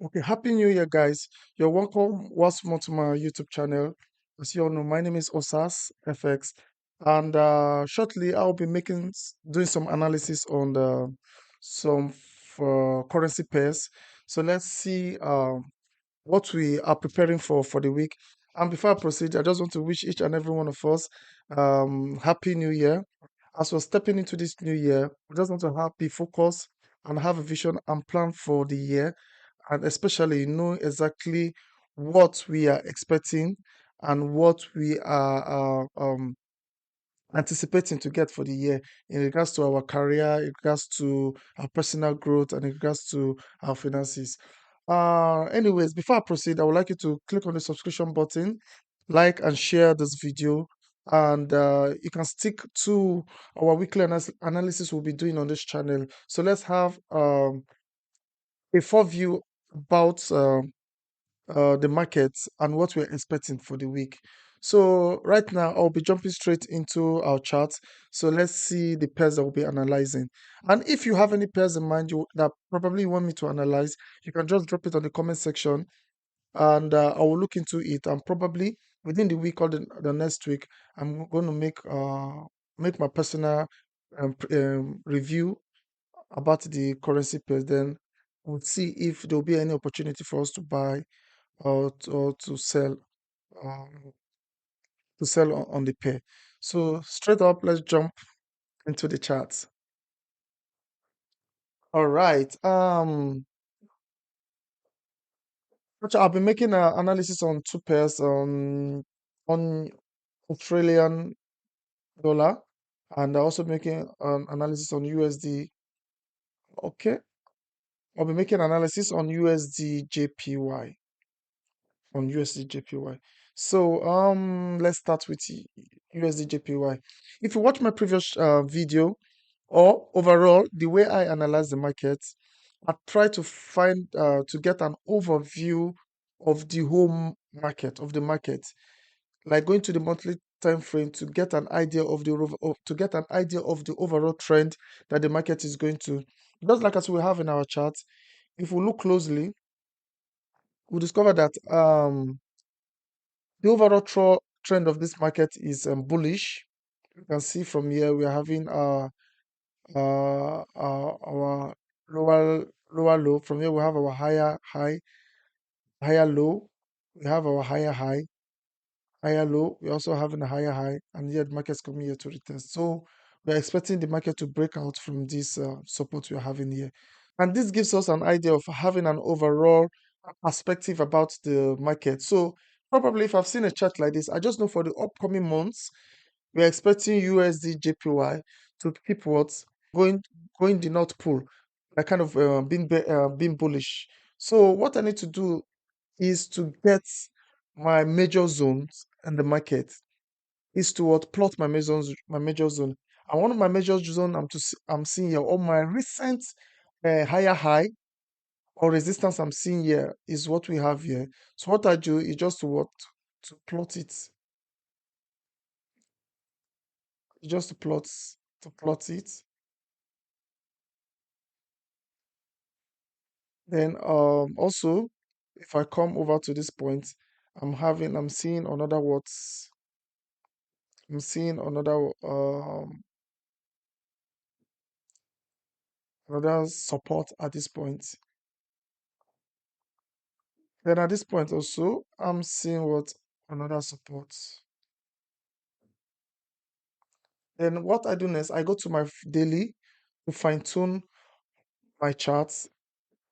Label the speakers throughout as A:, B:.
A: Okay, happy new year, guys. You're welcome once more to my YouTube channel. As you all know, my name is Osas FX, and shortly I'll be doing some analysis on some currency pairs. So let's see what we are preparing for the week. And before I proceed, I just want to wish each and every one of us happy new year. As we're stepping into this new year, we just want to be focused and have a vision and plan for the year, and especially know exactly what we are expecting and what we are anticipating to get for the year in regards to our career, in regards to our personal growth, and in regards to our finances. Anyways, before I proceed, I would like you to click on the subscription button, like and share this video, and you can stick to our weekly analysis we'll be doing on this channel. So let's have a full view about the markets and what we're expecting for the week. So right now I'll be jumping straight into our charts. So let's see the pairs that we'll be analyzing. And if you have any pairs in mind that probably you want me to analyze, you can just drop it on the comment section, and I will look into it. And probably within the week or the next week, I'm going to make my personal review about the currency pairs. Then we'll see if there'll be any opportunity for us to buy or um, to sell on the pair. So straight up, let's jump into the charts. All right. I'll be making an analysis on two pairs on Australian dollar, and also making an analysis on USD. Okay, I'll be making analysis on USD JPY. On USD JPY. So let's start with USD JPY. If you watch my previous video, or overall the way I analyze the market, I try to find to get an overview of the whole market of the market, like going to the monthly time frame to get an idea of to get an idea of the overall trend that the market is going to. Just like as we have in our chart, if we look closely, we discover that the overall trend of this market is bullish. You can see from here we are having our lower low. From here we have our higher high, higher low. We have our higher high, higher low. We're also having a higher high, and yet the market's coming here to retest. So we're expecting the market to break out from this support we're having here. And this gives us an idea of having an overall perspective about the market. So probably if I've seen a chart like this, I just know for the upcoming months, we're expecting USD JPY to keep what going going the North Pole, like kind of being bullish. So what I need to do is to get my major zones in the market, is to what plot my major zone. And one of my major zone I'm seeing here on my recent higher high or resistance I'm seeing here is what we have here. So what I do is just to plot it, just to plot it. Then also, if I come over to this point, I'm seeing I'm seeing another support at this point. Then at this point also, I'm seeing what another support. Then what I do next, I go to my daily to fine tune my charts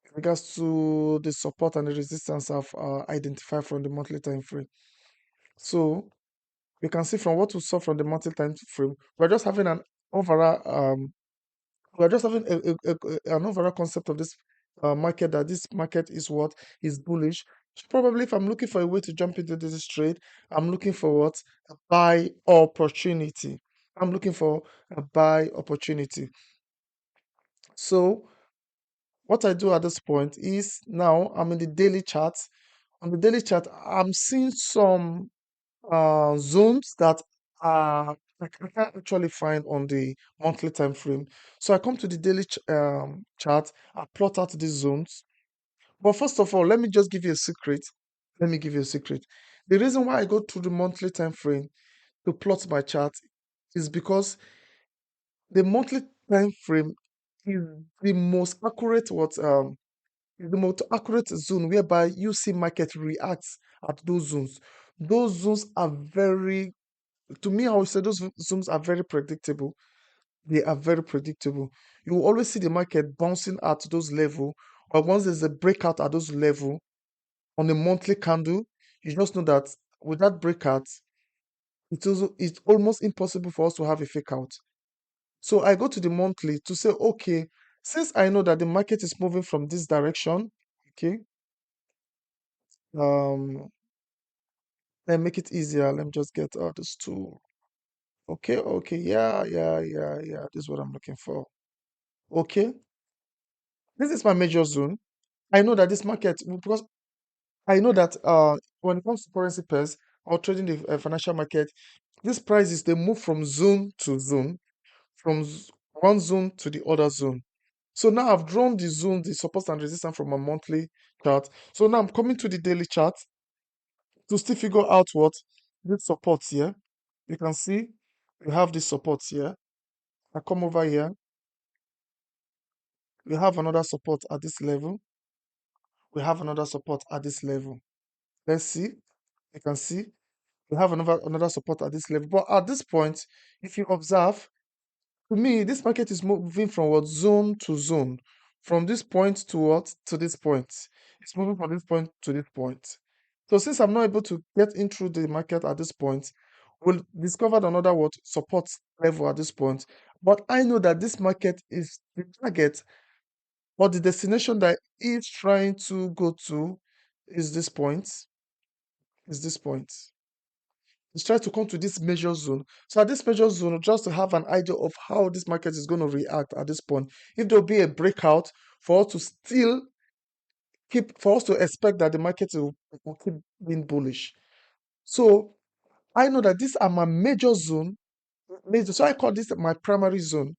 A: in regards to the support and the resistance I've identified from the monthly time frame. So we can see from what we saw from the monthly time frame, we're just having an overall we're just having an overall concept of this market, that this market is what is bullish. So probably if I'm looking for a way to jump into this trade, I'm looking for what? A buy opportunity. I'm looking for a buy opportunity. So what I do at this point is, now I'm in the daily chart. On the daily chart, I'm seeing some zones that I can't actually find on the monthly time frame. So I come to the daily chart, I plot out these zones. But first of all, let me just give you a secret. Let me give you a secret. The reason why I go through the monthly time frame to plot my chart is because the monthly time frame is the most accurate what is the most accurate zone whereby you see market reacts at those zones. Those zones are very, to me, I would say those zones are very predictable. They are very predictable. You will always see the market bouncing at those level, or once there's a breakout at those level on a monthly candle, you just know that with that breakout, it's almost impossible for us to have a fake out. So I go to the monthly to say, okay, since I know that the market is moving from this direction, okay, um, let me make it easier. Let me just get this tool. Okay, okay, yeah. This is what I'm looking for. Okay, this is my major zone. I know that this market, because I know that when it comes to currency pairs or trading the financial market, these prices they move from zone to zone, from one zone to the other zone. So now I've drawn the zone, the support and resistance from a monthly chart. So now I'm coming to the daily chart to still figure out what this support here. You can see we have this support here. I come over here, we have another support at this level. We have another support at this level. Let's see. You can see we have another support at this level. But at this point, if you observe, to me, this market is moving from what zone to zone, from this point to what to this point. It's moving from this point to this point. So since I'm not able to get in through the market at this point, we'll discover another what support level at this point. But I know that this market is the target or the destination that it's trying to go to is this point. Is this point. It's trying to come to this major zone. So at this major zone, just to have an idea of how this market is going to react at this point. If there'll be a breakout for us to still keep, for us to expect that the market will keep being bullish. So I know that these are my major zone. So I call this my primary zone.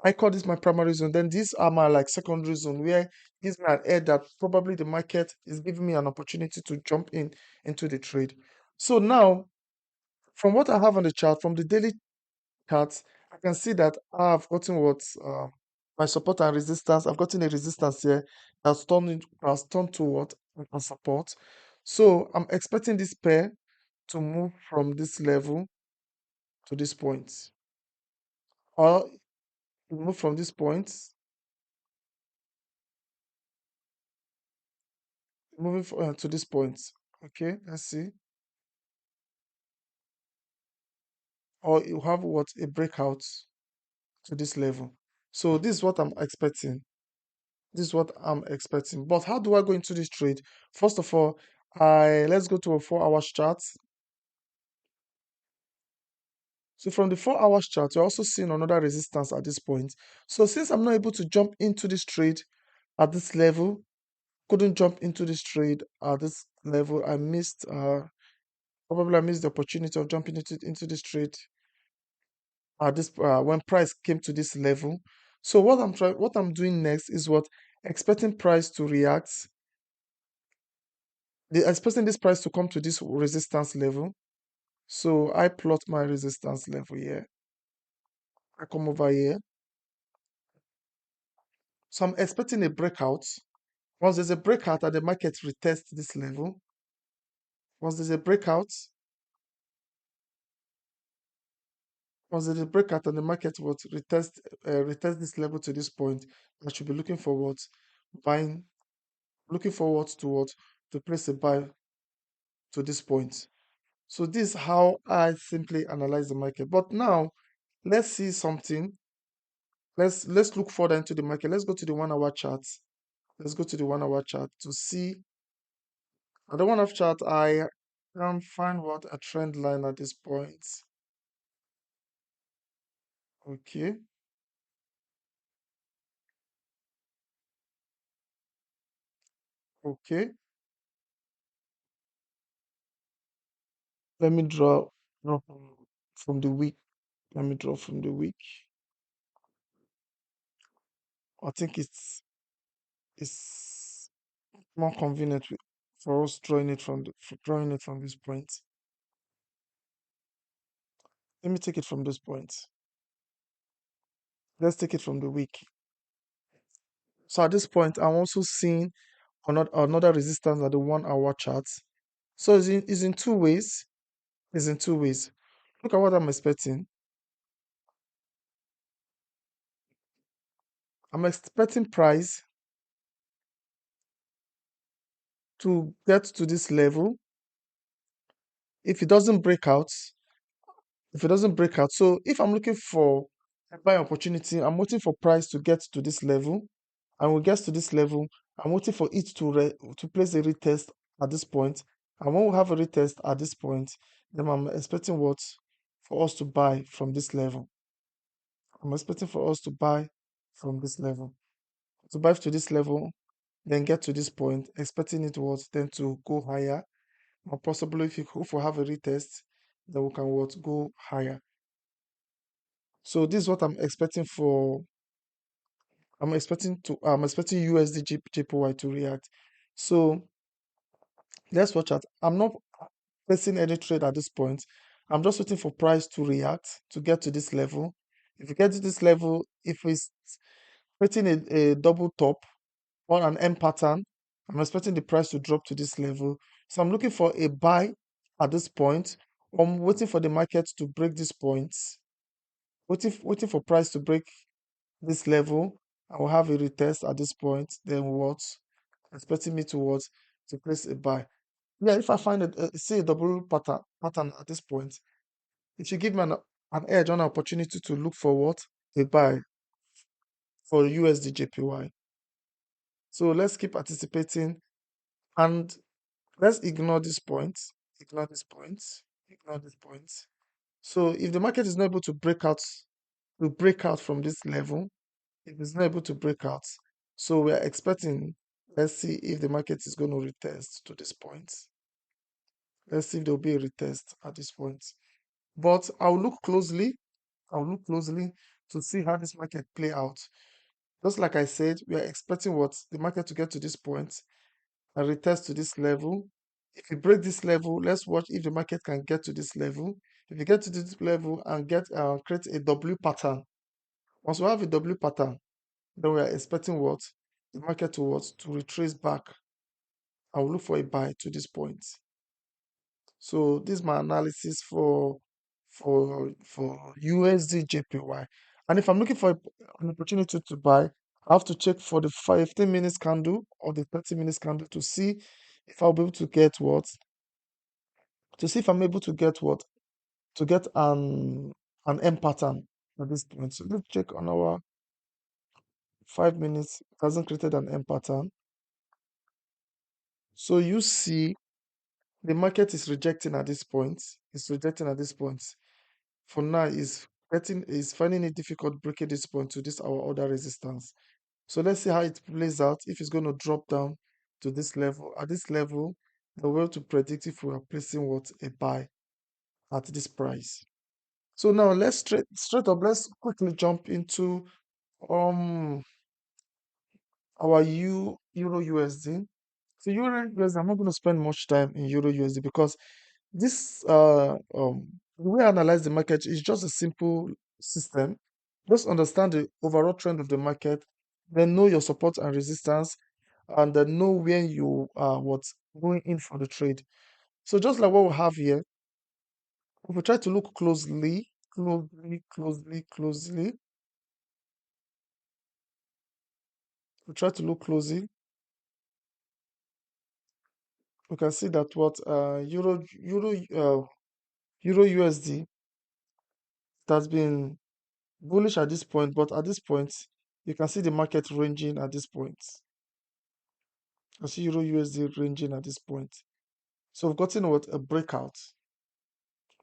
A: I call this my primary zone. Then these are my like secondary zone where gives me an edge that probably the market is giving me an opportunity to jump in into the trade. So now, from what I have on the chart, from the daily chart, I can see that I've gotten what my support and resistance. I've gotten a resistance here that's turned to what a support. So I'm expecting this pair to move from this level to this point, or move from this point, moving to this point. Okay, let's see. Or you have what a breakout to this level. So this is what I'm expecting. This is what I'm expecting. But how do I go into this trade? First of all, I let's go to a 4 hours chart. So from the 4 hours chart, you're also seeing another resistance at this point. So since I'm not able to jump into this trade at this level, couldn't jump into this trade at this level, I missed probably I missed the opportunity of jumping into this trade at this when price came to this level. So what I'm doing next is what expecting price to react, expecting this price to come to this resistance level. So I plot my resistance level here. I come over here. So I'm expecting a breakout. Once there's a breakout and the market retests this level, once there's a breakout, once there's a breakout and the market would retest this level to this point, I should be looking forward buying, looking forward to what to place a buy to this point. So this is how I simply analyze the market. But now let's see something. Let's look further into the market. Let's go to the 1 hour chart. Let's go to the 1 hour chart to see. At the 1 hour chart, I can find what a trend line at this point. Okay, okay. Let me draw from the week. Let me draw from the week. I think it's more convenient for us drawing it from this point. Let me take it from this point. Let's take it from the week. So at this point, I'm also seeing another resistance at the 1 hour chart. So it's in two ways. It's in two ways. Look at what I'm expecting. I'm expecting price to get to this level. If it doesn't break out, if it doesn't break out, so if I'm looking for a buy opportunity, I'm waiting for price to get to this level. And when it gets to this level, I'm waiting for it to place a retest at this point. And when we have a retest at this point, then I'm expecting what for us to buy from this level. I'm expecting for us to buy from this level. To buy to this level, then get to this point, expecting it was then to go higher. Or possibly if we have a retest, then we can what go higher. So this is what I'm expecting for. I'm expecting USD JPY to react. So let's watch out. I'm not placing any trade at this point. I'm just waiting for price to react to get to this level. If we get to this level, if it's creating a double top on an M pattern, I'm expecting the price to drop to this level. So I'm looking for a buy at this point. I'm waiting for the market to break this point. Waiting for price to break this level. I will have a retest at this point. Then what? Expecting me to what? To place a buy. Yeah, if I find see a double pattern at this point, it should give me an edge on an opportunity to look for what? A buy for USD JPY. So let's keep anticipating and let's ignore this point. Ignore this point. Ignore this point. So if the market is not able to break out from this level, if it's not able to break out, so we're expecting, let's see if the market is going to retest to this point. Let's see if there'll be a retest at this point. But I'll look closely to see how this market play out. Just like I said, we are expecting what the market to get to this point and retest to this level. If we break this level, let's watch if the market can get to this level. If you get to this level and create a W pattern, once we have a W pattern, then we are expecting what the market to retrace back. I will look for a buy to this point. So this is my analysis for USD JPY. And if I'm looking for an opportunity to buy, I have to check for the 15 minutes candle or the 30 minutes candle to see if I'll be able to get what to see if I'm able to get what to get an M pattern at this point. So let's check on our 5 minutes. It hasn't created an M pattern. So you see the market is rejecting at this point. It's rejecting at this point. For now, is finding it difficult breaking this point to this our other resistance. So let's see how it plays out. If it's going to drop down to this level, at this level, we're able to predict if we are placing what a buy at this price. So now let's straight up. Let's quickly jump into um our Euro USD. So Euro USD, I'm not going to spend much time in Euro USD because this the way I analyze the market is just a simple system. Just understand the overall trend of the market, then know your support and resistance, and then know when you are what's going in for the trade. So just like what we have here, if we try to look closely, we try to look closely, we can see that what Euro USD it has been bullish at this point, but at this point, you can see the market ranging at this point. I see Euro USD ranging at this point. So we've gotten what a breakout.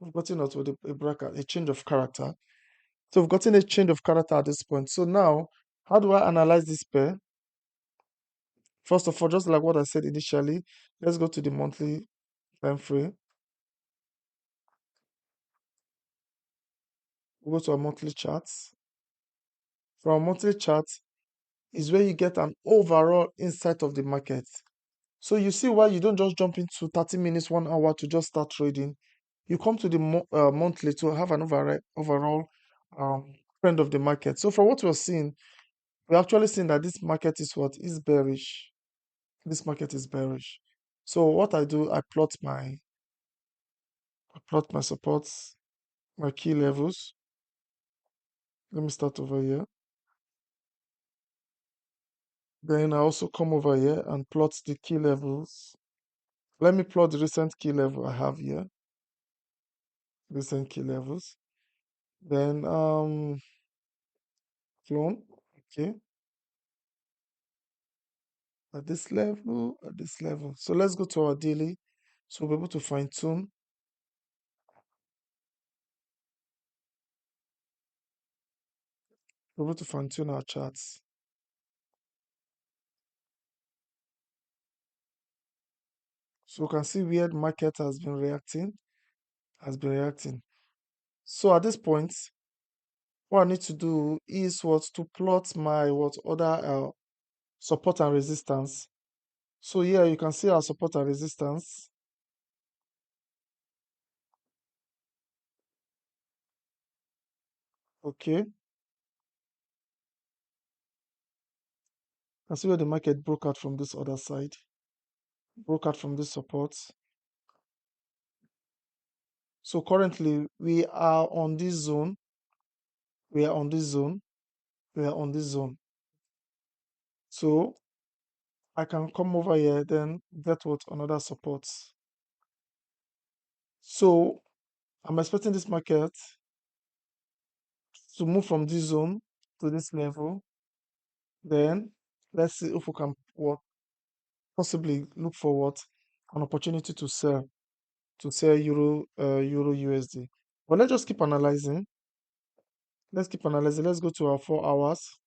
A: We've gotten what a breakout, a change of character. So we've gotten a change of character at this point. So now, how do I analyze this pair? First of all, just like what I said initially, let's go to the monthly time frame. We'll go to our monthly charts. From our monthly chart is where you get an overall insight of the market. So you see why you don't just jump into 30 minutes, 1 hour to just start trading. You come to the monthly to have an overall um, trend of the market. So from what we're seeing, we're actually seeing that this market is what is bearish. This market is bearish. So what I do, I plot my supports, my key levels. Let me start over here. Then I also come over here and plot the key levels. Let me plot the recent key level I have here. Recent key levels. Then clone. Okay. At this level. So let's go to our daily. So we'll be able to fine tune, we're able to fine tune our charts. So we can see where the market has been reacting. So at this point, what I need to do is what to plot my what other support and resistance. So here you can see our support and resistance. Okay, you can see where the market broke out from this other side, broke out from this support. So currently we are on this zone. We are on this zone. We are on this zone. So I can come over here, then get what another support. So I'm expecting this market to move from this zone to this level. Then let's see if we can what possibly look for what an opportunity to sell euro USD. But let's just keep analyzing. Let's keep analyzing. Let's go to our 4 hours.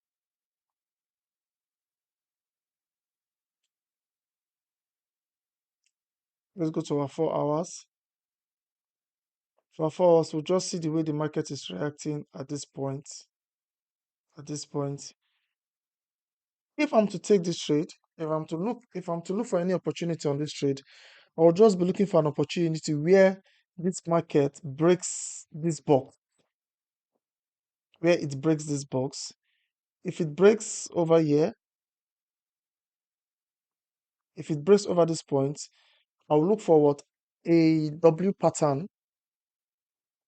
A: Let's go to our 4 hours. For our 4 hours, we'll just see the way the market is reacting at this point. At this point, if I'm to take this trade, if I'm to look for any opportunity on this trade, I'll just be looking for an opportunity where this market breaks this box, where it breaks this box. If it breaks over here, if it breaks over this point, I'll look for what a W pattern.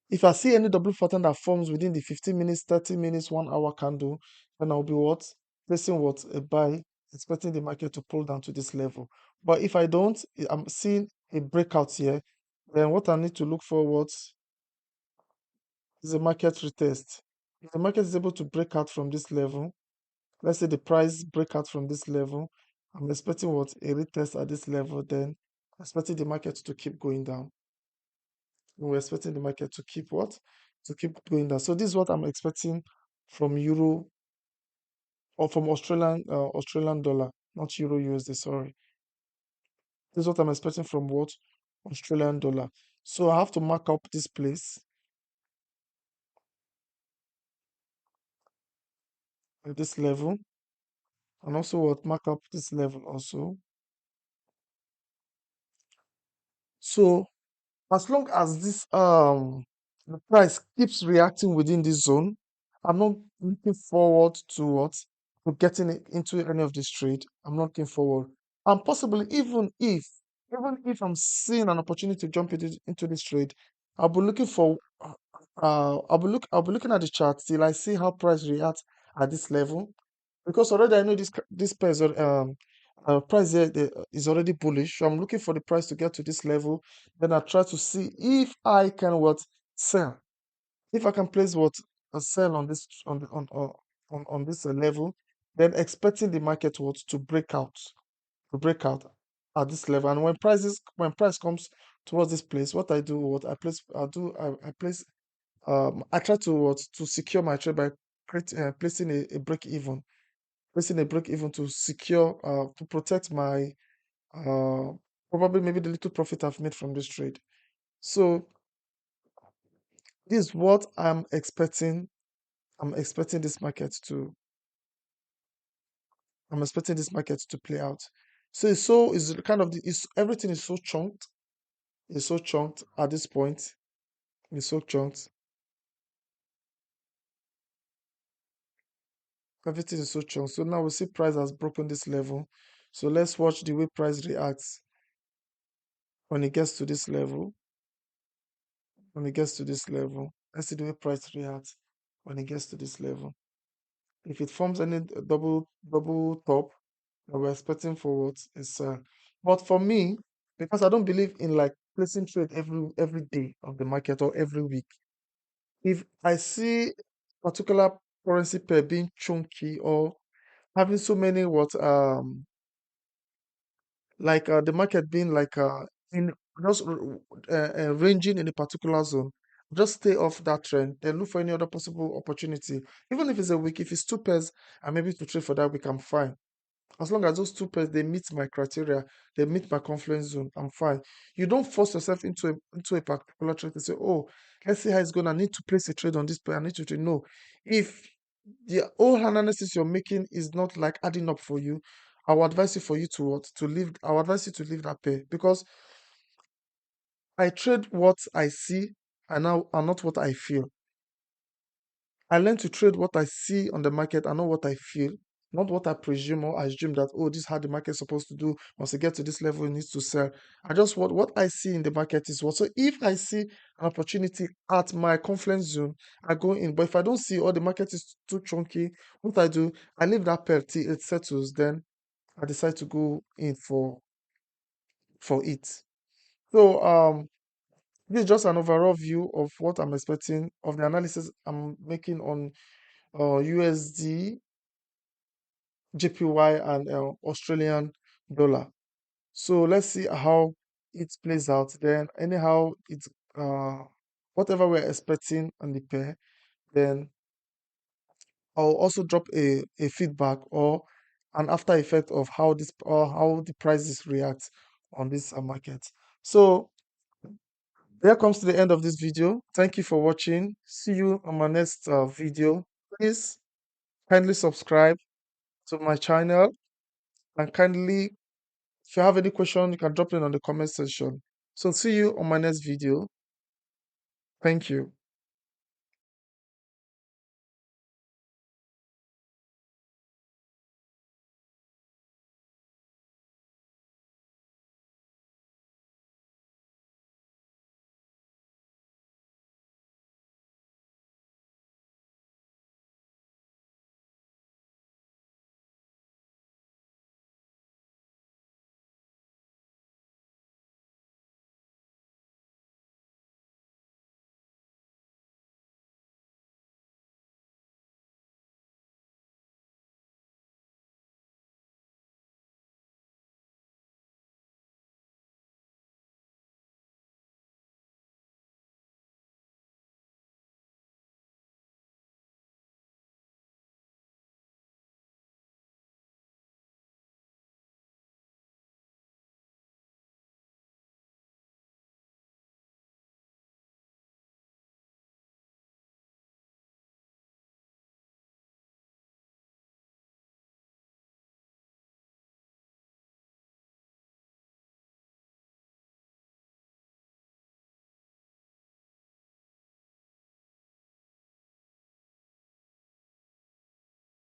A: If I see any W pattern that forms within the 15 minutes, 30 minutes, 1 hour candle, then I'll be what placing what a buy, expecting the market to pull down to this level. But if I don't, I'm seeing a breakout here, then what I need to look for what is a market retest. If the market is able to break out from this level, let's say the price break out from this level, I'm expecting what a retest at this level, then expecting the market to keep going down. We're expecting the market to keep what? To keep going down. So this is what I'm expecting from euro or from Australian dollar, not euro USD, sorry. This is what I'm expecting from what? Australian dollar. So I have to mark up this place at this level, and also what mark up this level also. So as long as this the price keeps reacting within this zone, I'm not looking forward to what to getting it into any of this trade. I'm not looking forward. And possibly even if I'm seeing an opportunity to jump into this trade, I'll be looking for I'll be looking at the chart till I see how price reacts at this level. Because already I know this price price here is already bullish. So I'm looking for the price to get to this level. Then I try to see if I can what sell. If I can place what a sell on this on this level, then expecting the market what to break out at this level. And when price comes towards this place, what I do what I place I try to what to secure my trade by placing a break even, placing a break even to secure to protect my uh probably maybe the little profit I've made from this trade. So this is what I'm expecting. I'm expecting this market to I'm expecting this market to play out. So it's kind of it's everything is so chunked. It's so chunked at this point. It's so chunked. Everything is so chunked. So now we see price has broken this level. So let's watch the way price reacts when it gets to this level. When it gets to this level, let's see the way price reacts when it gets to this level. If it forms any double top that we're expecting for what is but for me, because I don't believe in like placing trade every day of the market or every week. If I see particular currency pair being chunky or having so many what like the market being like in just ranging in a particular zone, just stay off that trend, then look for any other possible opportunity. Even if it's a week, if it's two pairs and maybe to trade for that week, I'm fine. As long as those two pairs they meet my criteria, they meet my confluence zone, I'm fine. You don't force yourself into a particular trade and say, oh, let's see how it's going. I need to place a trade on this pair. I need to trade. No, if the whole analysis you're making is not like adding up for you, I would advise you for you to what to leave. I would advise you to leave that pair because I trade what I see and not what I feel. I learn to trade what I see on the market and not what I feel, not what I presume or assume that, oh, this is how the market is supposed to do. Once it gets to this level, it needs to sell. I just what I see in the market is what. So if I see an opportunity at my confluence zone, I go in. But if I don't see or the market is too chunky, what I do, I leave that pair till it settles. Then I decide to go in for it. So this is just an overall view of what I'm expecting of the analysis I'm making on USD, JPY, and Australian dollar. So let's see how it plays out. Then, anyhow, it's whatever we're expecting on the pair. Then I'll also drop a feedback or an after effect of how this or how the prices react on this market. So there comes to the end of this video. Thank you for watching. See you on my next video. Please kindly subscribe to my channel and kindly, if you have any question, you can drop it on the comment section. So see you on my next video. Thank you.